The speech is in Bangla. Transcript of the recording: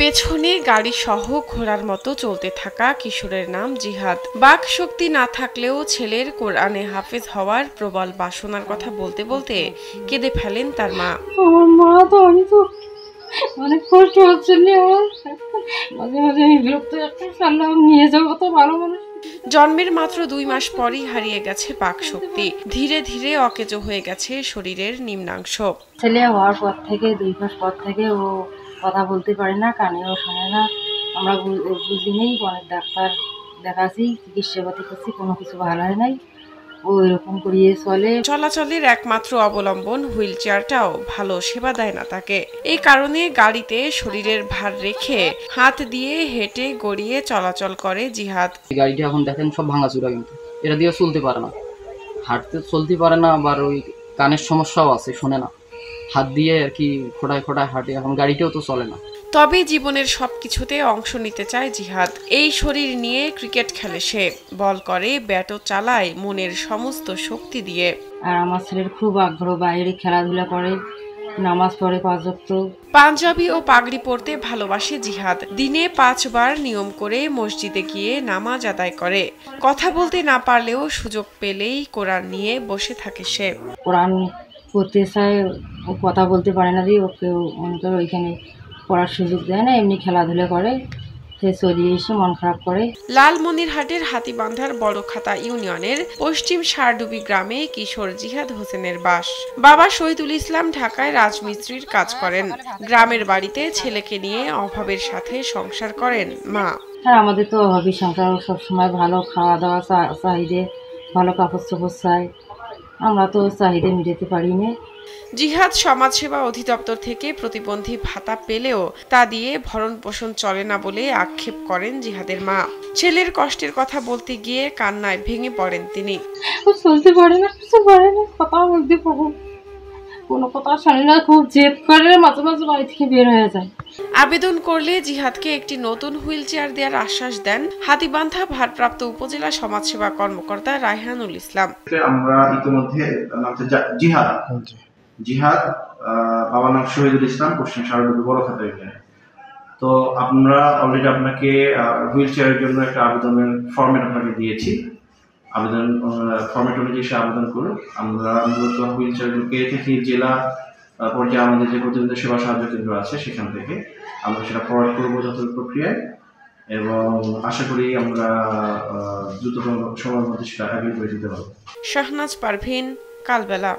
পেছনে গাড়ি সহ ঘোড়ার মতো চলতে থাকা কিশোরের নাম জিহাদ। বাক শক্তি না থাকলেও ছেলের কোরআনে হাফেজ হওয়ার প্রবল বাসনার কথা বলতে বলতে কেঁদে ফেলেন তার মা। অনেক কষ্ট হচ্ছে, মাঝে মাঝে আমি বিরক্ত নিয়ে যাবো তো ভালো মানুষ। জন্মের মাত্র 2 মাস পরই হারিয়ে গেছে বাক শক্তি, ধীরে ধীরে অকেজো হয়ে গেছে শরীরের নিম্নাংশ। ছেলে হওয়ার পর থেকে 2 মাস পর থেকে ও কথা বলতে পারে না, কানেও শোনে না। আমরা বুঝি নেই, অনেক ডাক্তার দেখাচ্ছি, চিকিৎসাপাতি করছি, কোনো কিছু ভালো হয় নাই। ও এরকম করিয়ে চলে। চলাচলের একমাত্র অবলম্বন হুইল চেয়ারটাও ভালো সেবা দেয় না তাকে। এই কারণে গাড়িতে শরীরের ভার রেখে হাত দিয়ে হেঁটে গড়িয়ে চলাচল করে জিহাদ। গাড়িটা এখন দেখেন সব ভাঙাচুরা, কিন্তু এটা দিয়ে চলতে পারে না, হাঁটতে চলতে পারে না, আবার ওই কানের সমস্যাও আছে, শোনে না, হাত দিয়ে আর কি খোঁড়ায় খোঁড়ায় হাঁটে। এখন গাড়িটাও তো চলে না। তবে জীবনের সবকিছুতে অংশ নিতে চায় জিহাদ। এই শরীর নিয়ে ক্রিকেট খেলে সে, বল করে, ব্যাটও চালায় মনের সমস্ত শক্তি দিয়ে। আর আমার ছেলের খুব আগ্রহ, বাইরে খেলাধুলা করে, নামাজ পড়ে 5 ওয়াক্ত। পাঞ্জাবি ও পাগড়ি পরতে ভালোবাসে জিহাদ। দিনে 5 বার নিয়ম করে মসজিদে গিয়ে নামাজ আদায় করে। কথা বলতে না পারলেও সুযোগ পেলেই কোরআন নিয়ে বসে থাকে সে। কোরআন পড়তে চায়, ও কথা বলতে পারে না, দিয়ে ওকে মনে করে ওইখানে পড়ার সুযোগ দেয় না, এমনি খেলাধুলা করে। সে চলিয়ে এসে মন খারাপ করে। লালমনিরহাটের হাতীবান্ধার বড়খাতা ইউনিয়নের পশ্চিম সারডুবি গ্রামে কিশোর জিহাদ হোসেনের বাস। বাবা শহীদুল ইসলাম ঢাকায় রাজমিস্ত্রির কাজ করেন। গ্রামের বাড়িতে ছেলেকে নিয়ে অভাবের সাথে সংসার করেন মা। হ্যাঁ, আমাদের তো অভাবী সংসার, সবসময় ভালো খাওয়া দাওয়া চাহিদা, ভালো কাপড় চোপড় চাই, আমরা তো চাহিদা মিটাতে পারি না। জিহাদ সমাজসেবা অধিদপ্তর থেকে প্রতিবন্ধী ভাতা পেলেও তা দিয়ে ভরণ পোষণ চলে না বলে আক্ষেপ করেন জিহাদের মা। ছেলের কষ্টের কথা বলতে গিয়ে কান্নায় ভেঙে পড়েন তিনি। চলতে পারে না, কিছু পারে না, কথা বলতে পারে, কোনো কথা শোনে না, খুব জেদ করে, মাঝে মাঝে বাড়ি থেকে বের হয়ে যায়। আবেদন করলে জিহাদকে একটি নতুন হুইল চেয়ার দেওয়ার আশ্বাস দেন হাতীবান্ধা ভারপ্রাপ্ত উপজেলা সমাজসেবা কর্মকর্তা রায়হানুল ইসলাম। আমরা ইতিমধ্যে জিহাদ বাবার নাম শহীদুল ইসলাম, পশ্চিম সারডুবি বড়খাতা ইউনিয়ন। তো আমরা অলরেডি আপনাকে হুইল চেয়ারের জন্য একটা আবেদনের ফরম্যাট আপনাকে দিয়েছি। আবেদন ফরম্যাট অনুযায়ী সে আবেদন করুন। আমরা মূলত হুইল চেয়ারগুলোকে থেকে জেলা পর্যায়ে আমাদের যে প্রতিবন্ধী সেবা সাহায্য কেন্দ্র আছে সেখান থেকে আমরা সেটা ফরওয়ার্ড করবো যত প্রক্রিয়ায়, এবং আশা করি আমরা দ্রুত সময়ের মধ্যে সেটা অ্যাভেল করে দিতে পারবো। শাহনাজ পারভিন, কালবেলা।